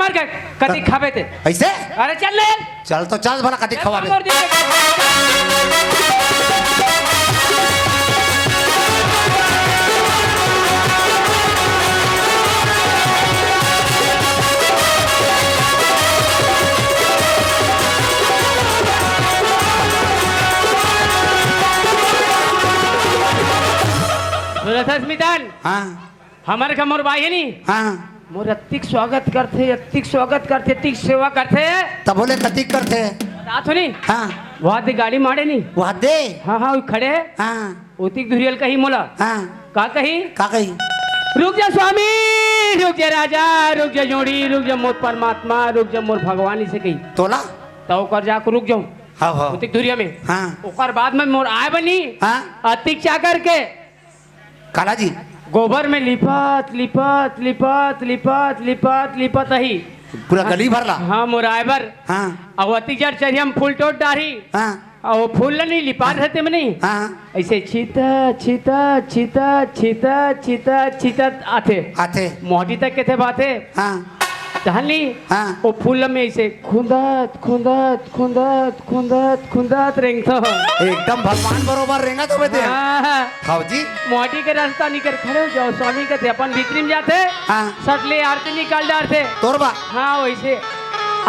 मार के कति खावे थे ऐसे अरे चल ले चल तो चल भला कति खवा दे स्मितान हाँ हमारे का मोर भाई है नी हाँ मोर अतिक स्वागत करते टिक सेवा करते तब बोले कति करते साथ नहीं हाँ वहाँ दे गाड़ी मारे नी वहाँ दे हाँ हाँ खड़े है हाँ उतिक धुरियल कही मोला हाँ का कही रुक जा स्वामी रुक जा राजा रुक जा जोड़ी रुक जा मोर परमात्मा रुक जा मोर भगवान से कही तोला तो कर जाकर रुक जाऊं हाँ हाँ उतिक धुरिया में हाँ ओकर बाद में मोर आए बनी हाँ अतिक चा करके काला जी गोबर में लिपत ही पूरा गली भरला हाँ मोराइबर हाँ और अतिजर चढ़ी हम फूल टोट डारी हाँ और वो फूल नहीं लिपा रहते में नहीं हाँ ऐसे छीता आते मोटी तक के थे बाते हाँ टहली हाँ वो फूल में ऐसे खुंदत रेंग तो एकदम भगवान बरोबर रेंगा तो बेटे हाँ जी मोटी के रास्ता निकल खड़े हो जाओ स्वामी के थे अपन भीतरी में जाते हाँ सटले आरती निकाल डालते तोरबा हाँ वैसे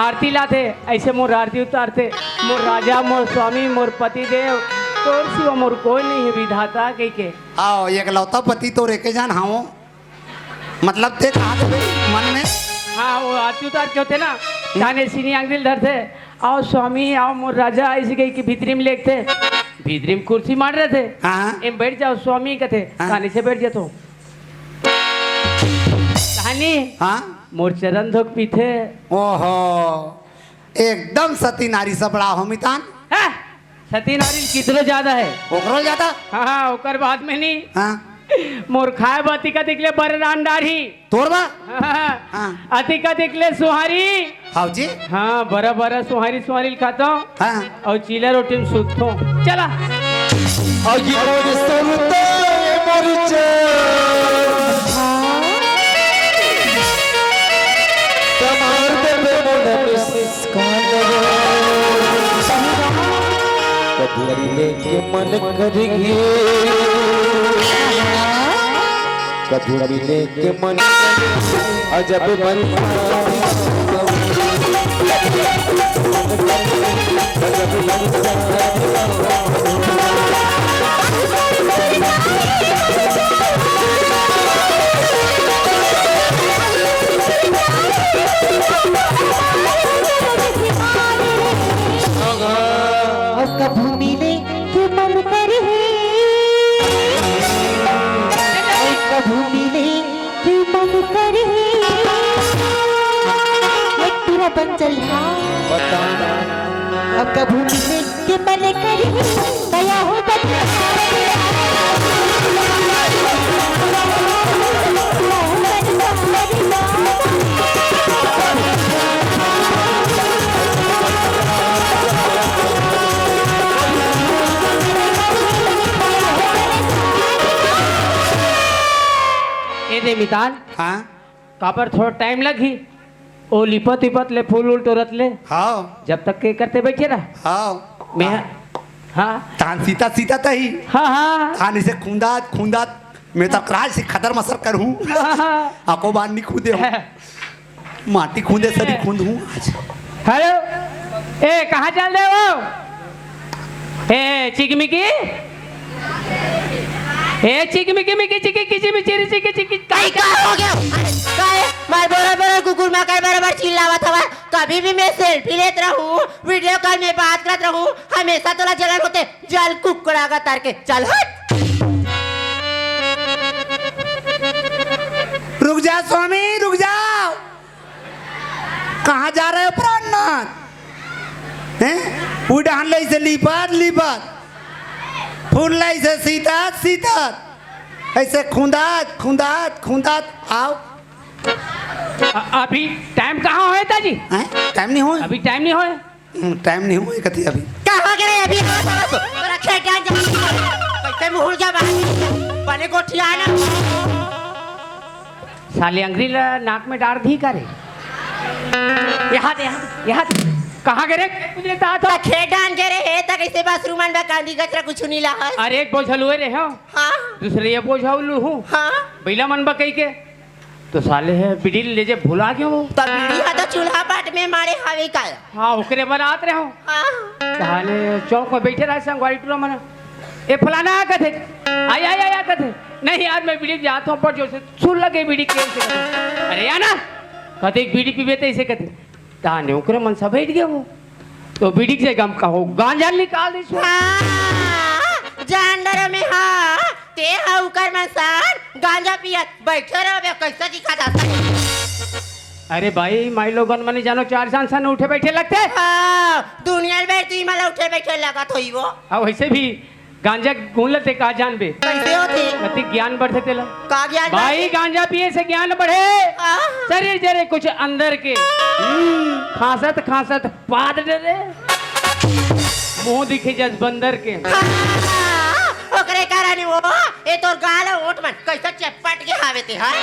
आरती लाते ऐसे मोर आरती उतारते मोर राजा मोर स्वामी मोर पति देव तोर सिवा मोर कोई नहीं है विधाता कह के आओ एक लौता पति तो रेके जान हाँ मतलब ते कहा मन में हाँ वो आरती उतार के होते ना जाने सीनी आंगल धरते आओ स्वामी आओ मोर राजा ऐसे कही कि भीतरी में लेते भीतरी में कुर्सी मार रहे थे हाँ एम बैठ जाओ स्वामी कहते कहानी से बैठ जाते कहानी हाँ मोर चरण धोक पीते ओहो एकदम सती नारी सब बड़ा हो मितान सती नारी कितनो ज्यादा है ओकरो ज्यादा हाँ हाँ ओकर बाद में नहीं हाँ मोर खाए बाती का दिखले बरदान डारी तोरबा हाँ अति का दिखले सुहारी हाँ जी हाँ बरा सुहारी खाता हूँ हाँ और चीला रोटी में सूखता हूँ चला और ये मोर सुनते मोर तमार दे मोर कभी लेके मन करेगी कभी लेके मन अजब मन कभी मिले कि मन करे कभी मिले कि मन करे एक तेरा बन चला अब कभी मिले कि मन करे दया हो दे मितान हाँ कापर थोड़ा टाइम लगी ओ लिपत ले फूल उल तोरत ले हाँ जब तक के करते बैठे ना हाँ मैं हाँ तान सीता सीता तही हाँ हाँ तान इसे खूंदात मैं तो क्राज से खदर मसर करूँ आको बार नहीं खूदे हूँ माटी खूंदे सरी खूंद हूँ आज हेलो ए कहाँ चल रहे हो ए चिकमिकी ए चिकमिकी मिकी चिकी किसी में चिरी चिकी चिकी काई का हो गया काहे मार बराबर कुकुर में काई बराबर चिल्लावत हवा कभी भी मैं सेल्फी लेत रहूं वीडियो कॉल में बात करत रहूं हमेशा तोला जलन होते जल कुकड़ा का तार के चल हट रुक जा स्वामी रुक जाओ कहाँ जा रहे हो प्राणनाथ हैं उड़ान ले से लिपत फूल लाई से सीतात ऐसे खूंदात आओ अभी टाइम कहाँ होए ताजी टाइम नहीं होए अभी टाइम नहीं होए टाइम नहीं हुए कथी अभी कहाँ गए अभी तोरा खेत जान कैसे मुहुल जा बने गोठिया ना साले अंग्रेज नाक में डार दी करे यहाँ कहाँ गए रे तुझे ता तो खेडान के रे तक ऐसे बाथरूमन में कांदी कचरा कुछ नहीं ला है। अरे एक बोझल हुए रे हो हाँ दूसरे ये बोझल हूँ हाँ बैला मन बा कही के तो साले है बिड़ी ले जे भुला क्यों हो तो बीड़ी हा तो चूल्हा पाट में मारे हवे का। हाँ ओकरे बनात रहे हो हाँ साले चौक में बैठे रहे संग वाइट मना ए फलाना आ कथे आई आई आई कथे नहीं यार मैं बीड़ी जाता हूँ पर जो से सुन लगे बीड़ी के से अरे या ना कहते एक बीड़ी पीबे तो ऐसे कहते ताने ओकरे मन सब बैठ गया वो तो बीड़ी से गम का हो गांजा निकाल दे हाँ जानवर में हाँ ते हा उकर मंसान गांजा पियत बैठे रहो कैसा दिखा जाता है। अरे भाई माई लोगन मने जानो 4 साल सन उठे बैठे लगते हाँ दुनिया में तू मला उठे बैठे लगा थोई वो अब वैसे भी गांजा घून लेते का जान बे कैसे होती कति ज्ञान बढ़ते तेला का ज्ञान भाई गांजा पिए से ज्ञान बढ़े हाँ। शरीर जरे कुछ अंदर के खांसत खांसत पाद डरे मुंह दिखे जस बंदर के हाँ, ओकरे कारण वो ए तोर गाल ओट मन कैसा चपट के हावे ते हाँ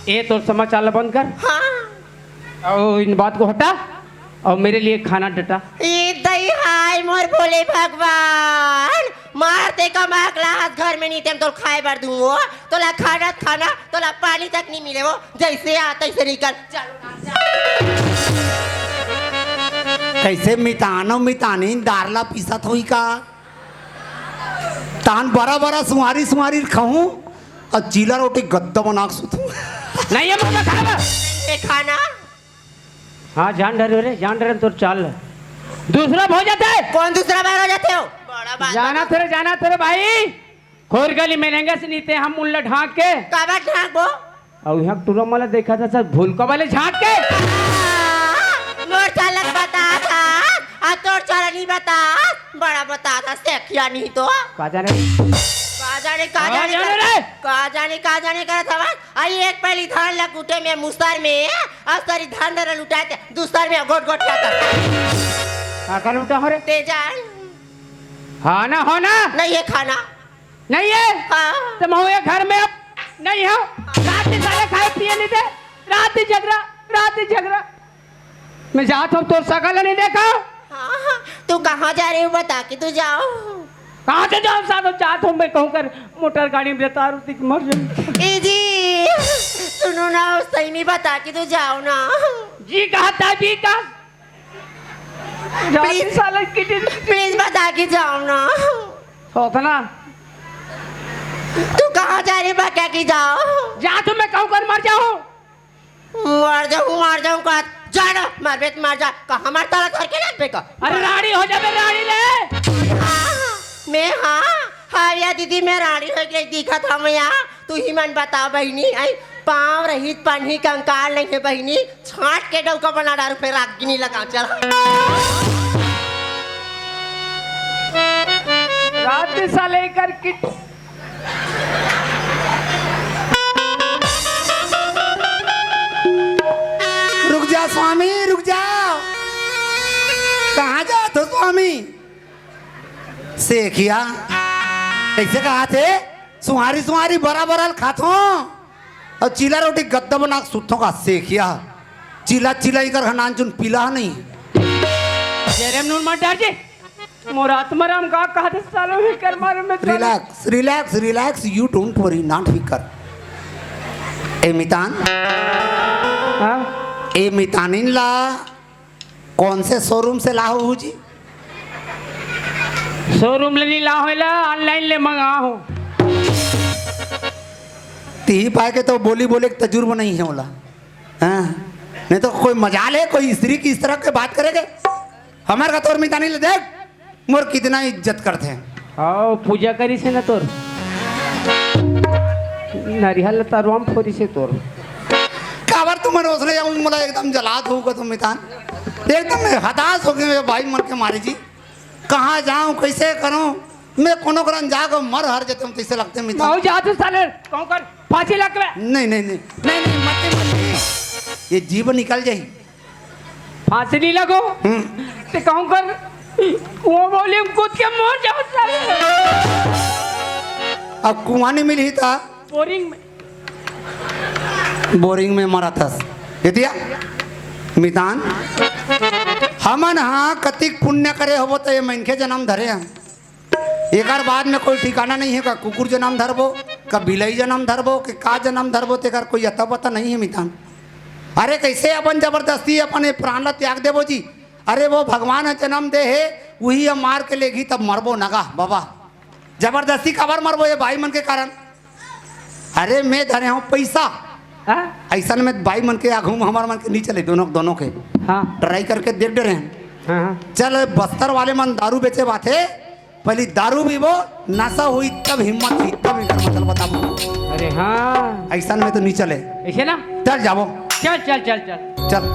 ए तो समाचार बंद कर हाँ और इन बात को हटा और मेरे लिए खाना डटा ये दई हाय मोर बोले भगवान मारते का माकलास घर में नहीं तेम तो खाए बार दूँ वो तोला खाना खाना तोला पानी तक नहीं मिले वो जैसे आता ऐसे निकल चलो कैसे मितानो मितानी दारला पीसा थोई का तान बड़ा बड़ा सुमारी सुमारी खाऊं और चीला रोटी गद्दा बना के सुतूं नहीं है मुझे खाना ये खाना हाँ जान डरे रे जान डरे तो चाल दूसरा हो जाता है कौन दूसरा बार हो जाते हो बड़ा बात जाना तेरे भाई खोर गली में रहेंगे से नीते हम मुल्ला ढांक के काबा ढाक वो और यहाँ टूरा मला देखा था सर भूल को वाले झांक के मोर चालक बता था आ तोर चाला नहीं बता बड़ा बता था सेखिया नहीं तो का जाने का जाने करा था आई एक पहली धान लकुटे में मुसर में और सारी धान दर लुटाए थे दूसर में गोट गोट क्या का कर उठा हो रे तेजान हाँ ना हो ना नहीं है खाना नहीं है हाँ तुम हो घर में अब नहीं हो रात में साले खाए पिए नहीं थे रात ही झगड़ा मैं जाता हूँ तो सकल नहीं देखा हाँ तू कहाँ जा रही हो बता के तू जाओ कहाँ से जाओ साथ चाहता हूँ मैं कहूँ कर मोटर गाड़ी में रहता मर जाऊँ जी सुनो ना सही नहीं बता के तू जाओ ना जी कहता है जी का प्लीज बता के जाओ ना सोचना तू कहाँ जा रही बता के जाओ जा तो मैं कहूँ कर मर जाऊँ का जाना मार बेट मार जा कहाँ मार ताला घर के लग पे का अरे रानी हो जा रानी ले मैं हाँ या दीदी मैं रानी हो गई दिखा था मैं यहाँ तू ही मन बता बहनी आई पाँव रही पानी कंकाल नहीं है बहनी छाट के डौका बना डाल फिर आग नहीं लगा चल रात सा लेकर किट रुक जा स्वामी रुक जाओ कहाँ जाओ तो स्वामी सेखिया कैसे कहा थे सुहारी सुहारी बराबर खातो और चीला रोटी गद्दा बना के सुतों का सेखिया चिला चिलाई कर हनान चुन पीला नहीं जेरेम नून मत डर जे मोर आत्मा राम का कहते सालों ही कर मारे में relax relax relax you don't worry not फिकर ए मितान हाँ ए मितानिन ला कौन से शोरूम से लाओ हूँ जी शोरूम ले नहीं ला होला ऑनलाइन ले मंगा हो ती पाए के तो बोली बोले के तजुर्बा नहीं है बोला हाँ नहीं तो कोई मजाल है कोई स्त्री की इस तरह के बात करेगे हमारे का तोर मितानी ले देख मोर कितना इज्जत करते हैं हाँ पूजा करी से ना तोर नारियल तरवाम फोरी से तोर काबर तुम रोसले जाऊँ मोला एकदम जलात होगा तुम मितान एकदम मैं हताश हो गए मेरे भाई मन के मारे जी कहाँ जाऊँ कैसे करूँ मैं कोनो करन जाकर मर हर जाते हूँ तैसे लगते मितान बहु जाते साले कौन कर 5 लाख में नहीं नहीं नहीं नहीं नहीं मत ये जीवन निकल जाए फांसी नहीं लगो ते कहूँ कर वो बोले कूद के मर जाओ साले अब कुआं नहीं मिली था बोरिंग में बोरिंग में मरा था दिया मितान हमन हाँ कतिक पुण्य करे हो तो ये मनखे जन्म धरे हम एक बाद में कोई ठिकाना नहीं है का कुकुर जन्म धरबो का बिलई जन्म धरबो कि का जन्म धरबो तेकर कोई अता पता नहीं है मितान। अरे कैसे अपन जबरदस्ती अपन प्राण ला त्याग देबो जी। अरे वो भगवान जन्म दे है वही अब मार के लेगी तब मरबो नगा बाबा जबरदस्ती कबर मरबो ये भाई मन के कारण। अरे मैं धरे हूँ पैसा ऐसा में भाई मन के आघू में हमारे मन के नहीं चले दोनों के हाँ ट्राई करके देख डे रहे हैं। हाँ चल बस्तर वाले मन दारू बेचे बाते पहले दारू भी वो नशा हुई तब हिम्मत हुई तब इधर मतलब बताओ। अरे हाँ ऐसा में तो नहीं चले ऐसे ना चल जाओ चल चल चल चल चल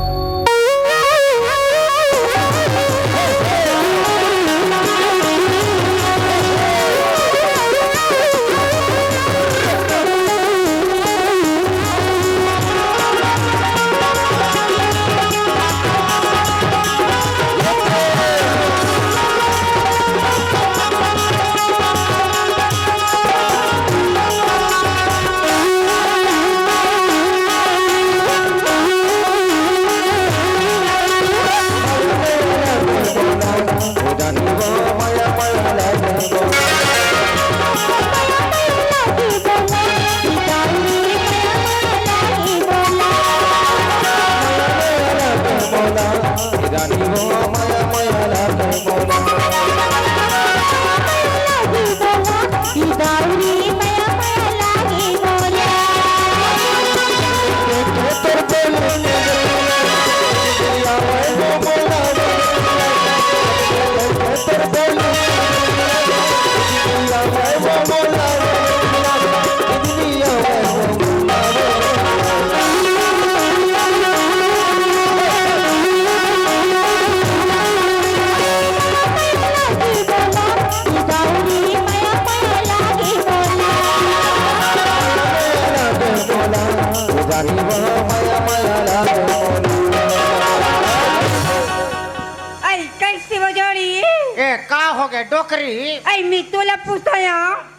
डोकरी आई मी तुला पुसाया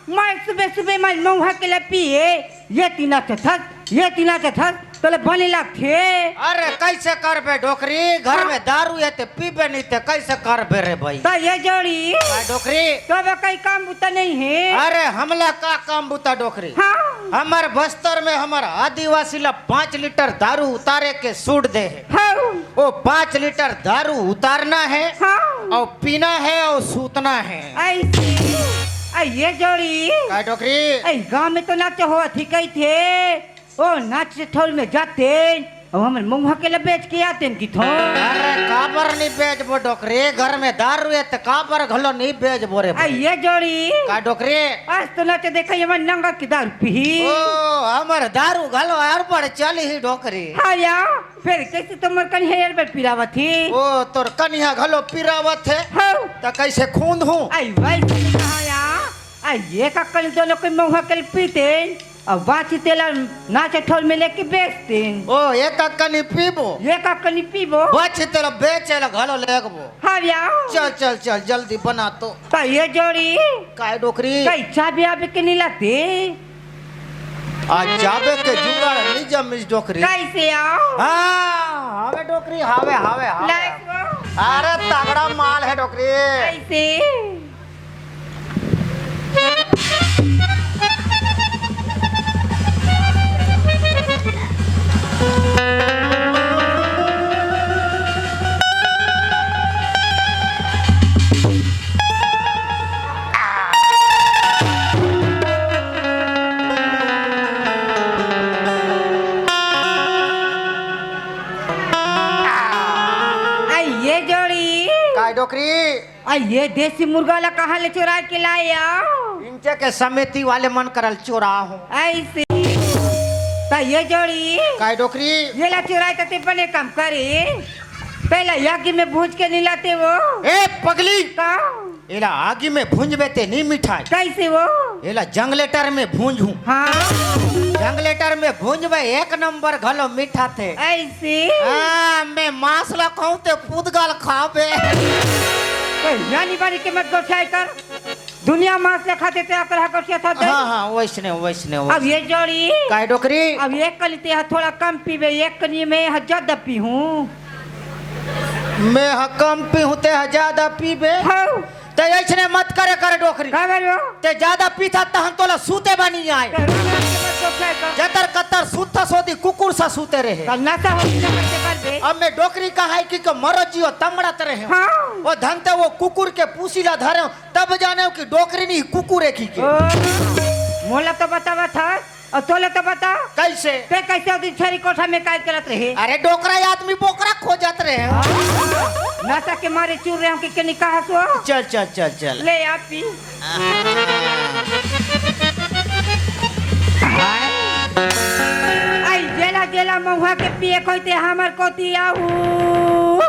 मैं सुबह सुबह मैं मऊहा के लिए पिए ये तीना थस तोले बने लगथे। अरे कैसे करबे डोकरी घर में दारू है ते पीबे नहीं ते कैसे करबे रे भाई। तो ये जोड़ी डोकरी तो कई काम बुता नहीं है। अरे हमला का काम बुता डोकरी हाँ हमारे बस्तर में हमारा आदिवासी ला 5 लीटर दारू उतारे के सूट दे है। हाँ वो 5 लीटर दारू उतारना है हाँ और पीना है और सूतना है। ये जोड़ी का डोकरी गाँव में तो नाच हो ठीक ही थे ओ नाच ठोल में जाते और हम मुँह के लिए बेच के आते हैं किथों। अरे काबर नहीं बेच बो डोकरी घर में दारू है तो काबर घलो नहीं बेच बो रे भाई। ये जोड़ी का डोकरी आज तो नाच देखा ये मन नंगा की दारू पी ओ हमर दारू घलो यार पर चली ही डोकरी। हाँ यार फिर कैसे तुम कन्या यार पर पिरावत थी ओ तोर कन्या घलो पिरावत है हाँ तो कैसे खून हूँ आई भाई कहा यार ये का कल दोनों को मुँह के लिए पीते और बाची तेला नाच ठोल में लेके बेचते ओ एक कनी पीबो ये का कनी पीबो बच तेरा बेचे ला घलो लेगबो। हाँ यार चल चल चल जल्दी बना तो ये जोड़ी काय डोकरी कई चाबी आबे के नहीं लाते आज जाबे के जुगाड़ नहीं जमिस डोकरी कैसे आओ हाँ हवे डोकरी हवे हवे हवे लाइक वो अरे तगड़ा माल है डोकरी। कैसे ये जोड़ी काय डोकरी ये देसी मुर्गा ला कहाँ ले चुरा के लाया इंचे के समिति वाले मन करल चोरा हूँ ऐसे ये जोड़ी काय डोकरी ये ला चुराए तो बने काम करे पहले यागी में भूज के नहीं लाते वो ए पगली का एला आगी में भूंजबे ते नहीं मिठाई कैसे वो एला जंगलेटर में भूंज हूँ हाँ जंगलेटर में भूंजबे एक नंबर घलो मीठा थे। ऐसे मैं मांस ला खाऊं ते पुदगल खाबे यानी बारी के मत गोठाई कर दुनिया मांस से खाते थे अकर हकर से था हाँ हाँ वैसने वैसने अब ये जोड़ी काय डोकरी अब एक कलिते है थोड़ा कम पीवे एक कनी में है ज्यादा पी हूँ मैं कम पीते हैं ज्यादा पीबे हाँ ते ऐसने मत करे करे डोकरी का करो ते ज्यादा पीता त हम तोला सूते बनी आए जतर कतर सूता सोदी कुकुर सा सूते रहे कल नशा हो कैसे कर दे अब मैं डोकरी कहा है कि मरो जियो तमड़त रहे हाँ वो धनते वो कुकुर के पूसीला धरे तब जाने कि डोकरी नहीं कुकुर है की के मोला तो बतावा था और तोले तो बता कैसे ते कैसे दिन छरी कोठा में काय करत रहे अरे डोकरा आदमी बोकरा खो जात रहे नशा के मारे चूर रहे हम कि निकाह सो चल चल चल चल ले आप पी आई जेला जेला महुआ के पिए कहते हमर कोती आऊ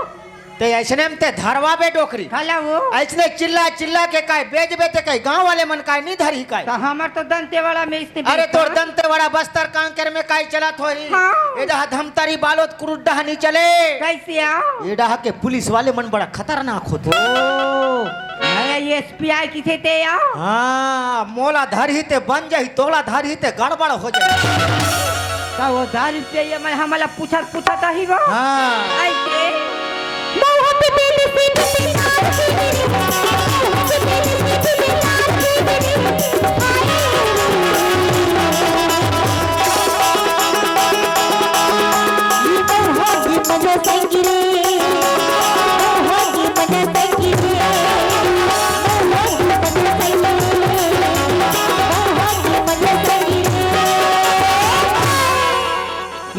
ते ऐसने में ते धरवा बे डोकरी खाला वो ऐसने चिल्ला चिल्ला के काय बेच बेते काय गांव वाले मन काय नहीं धरी काय तो हमर तो दंते वाला में इसने अरे तोर दंते बड़ा बस्तर कांकर में काय चला थोड़ी हाँ। एडा धमतारी बालोत कुरुड्डा नहीं चले कैसे आओ एडा के पुलिस वाले मन बड़ा खतरनाक होते अरे ये एसपीआई की थे ते आओ हाँ मोला धरी ते बन जाही तोला धरी ते गड़बड़ हो जाए तो वो 10 रुपये ये मैं हमारा पूछा था ही वो हाँ ऐसे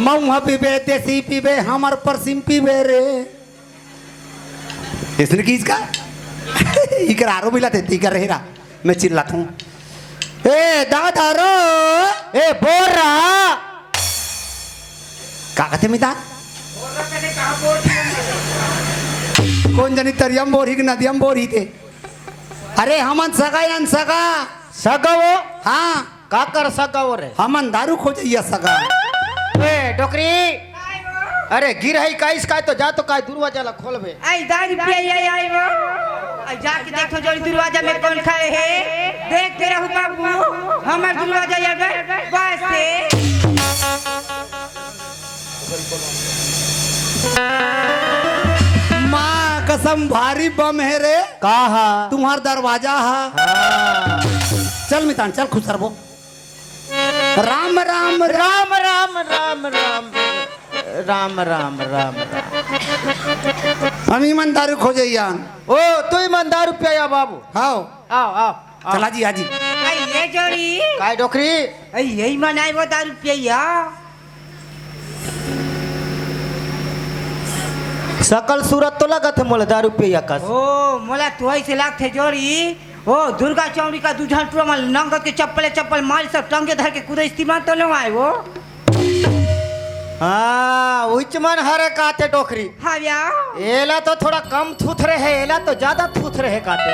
मऊहा पीबे देसी पीबे हमर परसिम पीबे रे इसने की इसका इकर आरो मिला थे इकर रहेरा मैं चिल्लाता हूँ ए दादा रो ए बोल रहा का कहते मिता कौन जानी तरियम बोरी की नदियम बोरी थे अरे हमन सगा यान सगा सगवो हाँ का कर सगवो रे हमन दारू खोजिया सगा ए डोकरी अरे गिर है का इसका तो जा तो काय दरवाजा ला खोलबे आई 10 रुपये ये आई वो आई जाके देखो जो दरवाजा में कौन खड़े है देखते रहो बाबू हमार दरवाजा ये बस माँ कसम भारी बम है रे कहा तुम्हार दरवाजा है चल मितान चल खुश रहो राम राम राम राम राम राम राम राम राम हम ईमान दारू खोजे यान ओ तू ईमानदार रुपया या बाबू आओ आओ आओ चला जी आजी आई ये जोड़ी काय डोकरी आई यही मनाई वो 10 रुपये या सकल सूरत तो लगत है मोला 10 रुपया का ओ मोला तो ऐसे लाग थे जोड़ी ओ दुर्गा चौड़ी का दूझन टूरा में नंगत के चप्पल माल सब टंगे धर के कूदे इस्तेमाल तो लो आए वो हाँ उचमन हरे काते डोकरी हाँ या एला तो थोड़ा कम थूथ रहे एला तो ज्यादा थूथ रहे काते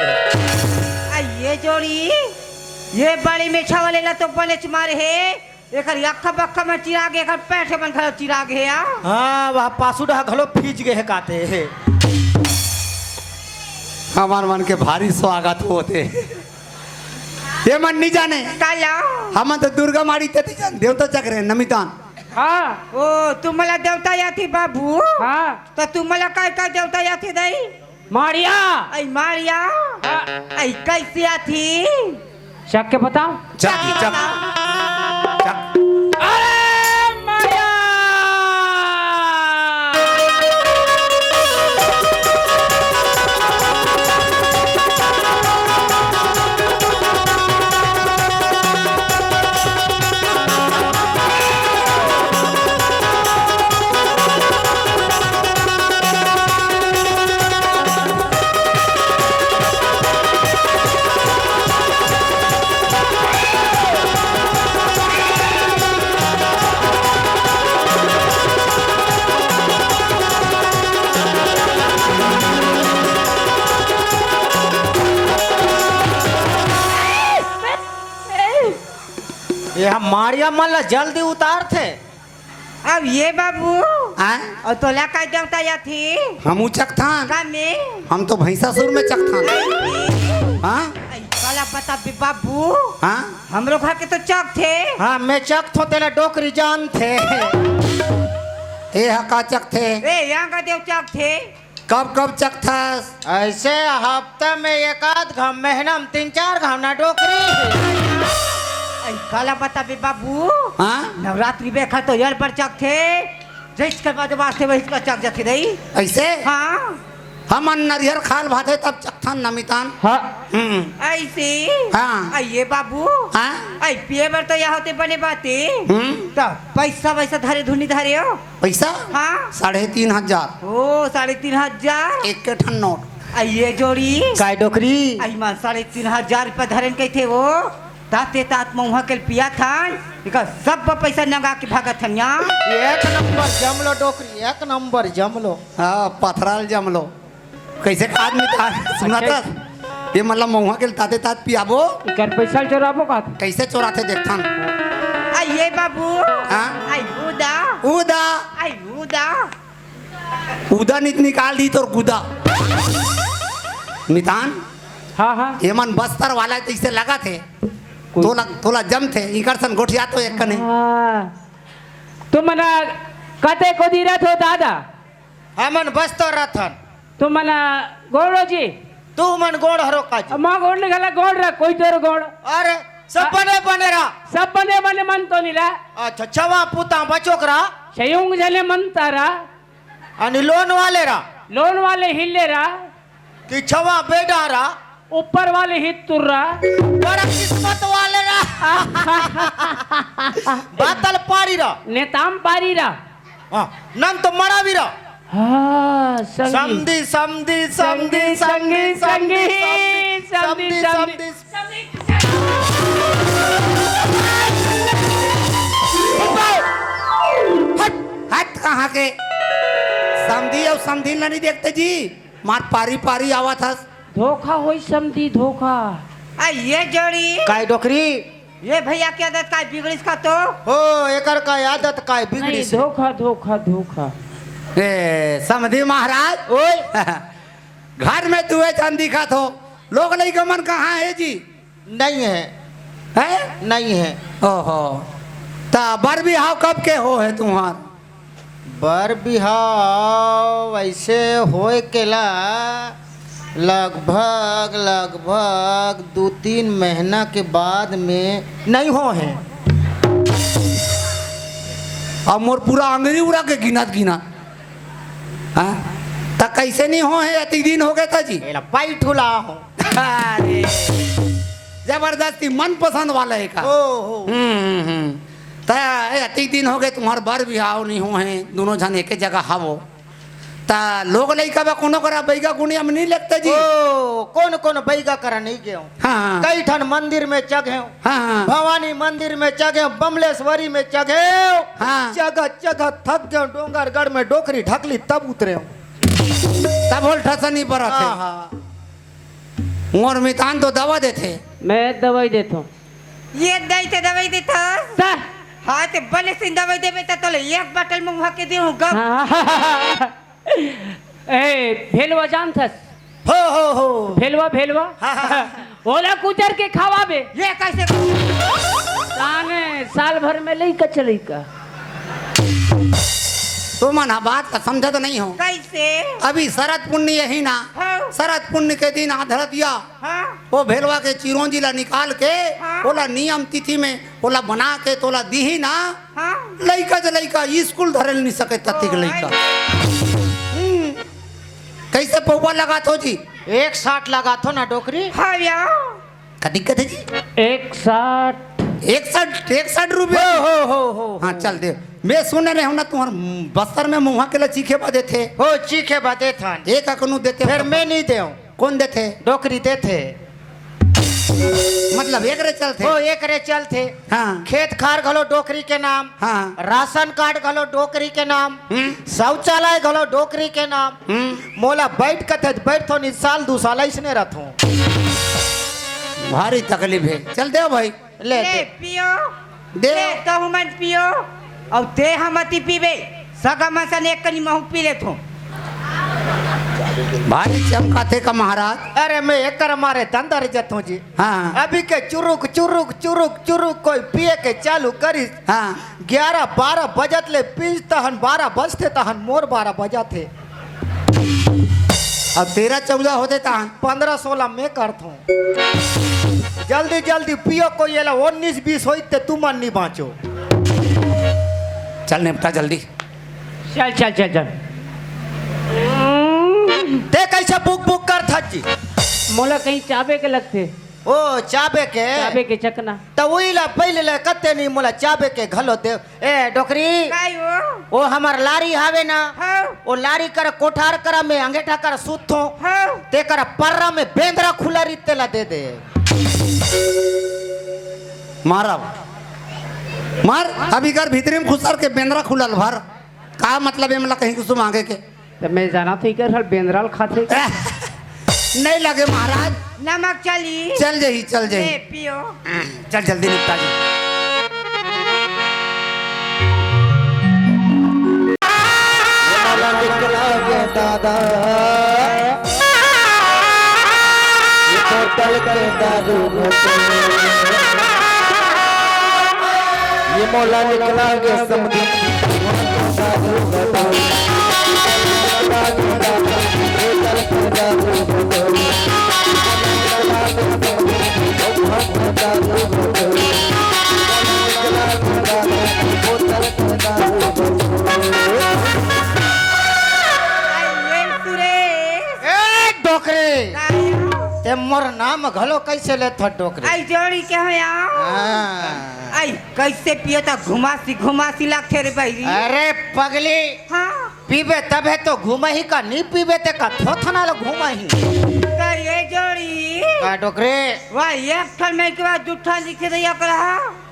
आई ये जोड़ी ये बड़ी में छावले ला तो बने मारे है एक अक्खा बक्खा में चिराग एक पैठे बन खड़ा चिराग है या हाँ वह पासुडा घलो फीज गए है काते है हमार मन के भारी स्वागत होते ये मन नहीं जाने काला हम तो दुर्गा मारी ते जान देवता चक्र नमितान हाँ ओ तुम्हाला देवता या थी बाबू हाँ तो तुम्हाला काय काय देवता या थी दई मारिया आई मारिया हाँ। आई कैसी या थी शक के बताओ चक चक चक अरे मारिया ये हम मारिया मन ला जल्दी उतार थे अब ये बाबू आए और तोला काय देवता या थी हम चक थान का में हम तो भैंसासुर में चक थान हाँ आई काला बता बे बाबू हाँ हम लोग के तो चक थे हाँ मैं चक थो तेरा डोकरी जान थे ये हका चक थे ए यहाँ का देव चक थे कब कब चक था ऐसे हफ्ता में एक आध घम महीना में 3-4 घम ना डोकरी ऐ काला बता बे बाबू हाँ नवरात्रि बेखा तो यार पर चक थे जिस के बाद वास्ते वही का चक जाती रही ऐसे हाँ हम नरियर खाल भाते तब चकथन नमितान हाँ ऐसे हाँ। ऐ ये बाबू हाँ ऐ पिए बर तो यहाँ होते बने बाते तो पैसा वैसा धरे धुनी धरे हो पैसा हाँ 3,500 ओ 3,500 एक के ठन नोट ऐ ये जोड़ी काय डोकरी आई मान 3,500 रुपया धरन के थे वो ताते तात महुआ के पिया था इका सब पैसा नगा के भागत हन यहाँ एक नंबर जमलो डोकरी एक नंबर जमलो हाँ पथराल जमलो कैसे आदमी था सुना था ये मतलब महुआ के ताते तात पियाबो कर पैसा चोराबो का कैसे चोराते देखथन आई ये बाबू हाँ? आई उदा उदा आई उदा उदा निकाल दी तो गुदा मितान हाँ हाँ ये मन बस्तर वाला तो इसे लगा थे तोला जम थे इकरसन गोठिया तो एक कने हाँ। तुम मना कते को दी रथ हो दादा हमन बस्तो रथन तुम मना गोड़ो जी तू मन गोड़ हरो काज माँ गोड़ निकाला गोड़ रहा कोई तोर गोड़ अरे सब बने बने रहा सब बने बने मन तो नहीं रहा अच्छा छवा पुता बचोकरा शयुंग जले मन तारा अनि लोन वाले रा लोन वाले हिले रहा कि छवा बेडा रा ऊपर वाले हित तुर रहा बड़ा किस्मत वाले रा बातल पारी रा नेताम पारी रहा हाँ, नम तो मरा भी रा हाँ समधी समधी समधी संगी संगी समधी समधी हट कहाँ के समधी और समधी नहीं देखते जी मार पारी पारी आवा था धोखा होई समधी धोखा आई ये जोड़ी काय डोकरी ये भैया की आदत का बिगड़िस का तो हो एकर का आदत काय बिगड़ी नहीं से धोखा धोखा धोखा ए समधी महाराज ओए घर में दुए चांदी का थो लोग नहीं गमन कहाँ है जी नहीं है है नहीं है ओहो ता बर बिहाव कब के हो है तुम्हार बर बिहाव ऐसे होए केला लगभग लगभग 2-3 महीना के बाद में नहीं हो है अब मोर पूरा अंगरी उड़ा के गिनत गिना हाँ ता कैसे नहीं हो है अति दिन हो गए था जी एला पाई ठुला हो अरे जबरदस्ती मन पसंद वाला है का ओ ता अति दिन हो गए तुम्हार बर बिहाव नहीं हो है दोनों जन एक जगह हवो ता लोग लइका बा कोनो करा बैगा गुनिया में नहीं लगते जी ओ कौन कौन बैगा करा नहीं गए हाँ कई ठन मंदिर में जगह हाँ भवानी मंदिर में जगह बमलेश्वरी में जगह हाँ। जगह जगह थक गए डोंगरगढ़ में डोकरी ढकली तब उतरे तब होल ठसनी पर हाँ थे हाँ मोर मितान तो दवा देते मैं दवाई देता हूँ ये दई दवाई देता ता हाँ ते बले से दवाई देवे तो एक बोतल मुंह के देहूं गप ए भेलवा जान थस हो भेलवा भेलवा ओला कुचर के खावा बे ये कैसे ताने साल भर में लई कचलई का तो मना बात का समझा तो नहीं हो कैसे अभी शरद पुण्य यही ना हाँ। शरद पुण्य के दिन आधर दिया हाँ वो भेलवा के चिरौंजी ला निकाल के हाँ। ओला नियम तिथि में ओला बना के तोला दीही ना हाँ लइका जे लइका स्कूल धरल नहीं सके तत्ती के लइका कैसे पौवा लगा थो जी 160 लगा थो ना डोकरी हाँ या का दिक्कत है जी 61 61 रुपये हो हाँ चल दे मैं सुन रहे हूँ ना तुम्हार बस्तर में मुँह के लिए चीखे बदे थे हो चीखे बाते था एक अकनू देते फिर मैं नहीं दे कौन देते डोकरी देते मतलब एक रे चलते हो एक रे चल थे हाँ खेत खार घलो डोकरी के नाम हाँ राशन कार्ड घलो डोकरी के नाम शौचालय घलो डोकरी के नाम मोला बैठ के थे बैठ थो नहीं साल 2 साल इसने रथो भारी तकलीफ है चल दे भाई ले ले दे पियो दे। ले तो मन पियो और ते हमती पीबे सगा मसन एक कनी महू पी ले थो भाई चमकाते का महाराज। अरे मैं एक मारे धंधा रिजत हूँ जी। हाँ अभी के चुरुक चुरुक चुरुक चुरुक कोई पिए के चालू करी। हाँ 11-12 बजत ले पींच तहन 12 बजते तहन मोर 12 बजा थे। अब 13-14 होते तान 15-16 में करता हूँ। जल्दी जल्दी पियो कोई ये 19-20 होते तुम नहीं बाँचो। चल निपटा जल्दी। चल चल चल चल ते कैसे बुक बुक कर था जी। मोला कहीं चाबे के लगते, ओ चाबे के चाबे के चकना। तो वही ला पहले ला कते नहीं मोला चाबे के घलो दे। ए डोकरी काय हो ओ हमार लारी हावे ना हाँ ओ लारी कर कोठार कर में अंगेठा कर सुथो हाँ ते कर पर्रा में बेंद्रा खुला रीते ला दे दे। मारा मार अभी घर भीतरी में खुसर के बेंद्रा खुलल भर का मतलब है मतलब कहीं कुछ मांगे के तो मैं जाना तो इकर हल बेंद्राल खाते। नहीं लगे महाराज। नमक चली चल जही चल ए जही पियो चल जल्दी निपटा जी। माला निकला गया दादा ये बोतल के दारू ये मौला निकला गया समझी ये सुरेश ए डोकरे काय हो ते मोर नाम घलो कैसे ले था डोकरे। आई जोड़ी के हो यहाँ हाँ। आई कैसे पियो तो घुमासी लगते रे भाई। अरे पगली हाँ पीबे तबे तो घूमा ही का नहीं पीबे ते का थोथना लो घूमा ही कर ये जोड़ी का डोकरे। वाह एक ठन में के बाद दूठा लिखे दिया कर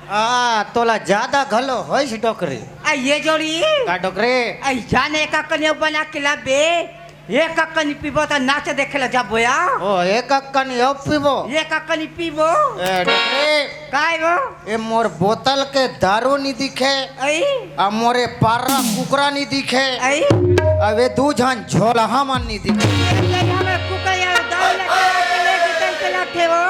आ तोला ज्यादा घलो होइस डोकरे। आई ये जोड़ी का डोकरे आई जाने का कन्या बना के लाबे एक कनी पीबो तो नाच देखे ला जाबो या ओ एक अक्कन यो पीबो एक कनी पीबो ए डोकरे काय हो ए मोर बोतल के दारू नहीं दिखे आई आ मोरे पारा कुकरा नहीं दिखे आई अबे दू झन झोलहा मन नहीं दिखे। ये हमें कुकर यार दाल लेके कैसे लाते हो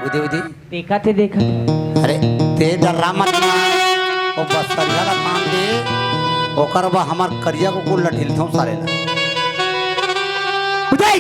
उदी उदी देखा थे देखा थे। अरे ते डरा मत ना ओ बस करिया का काम दे ओकर बा हमार करिया को कुल लठिल थो सारे ना उदय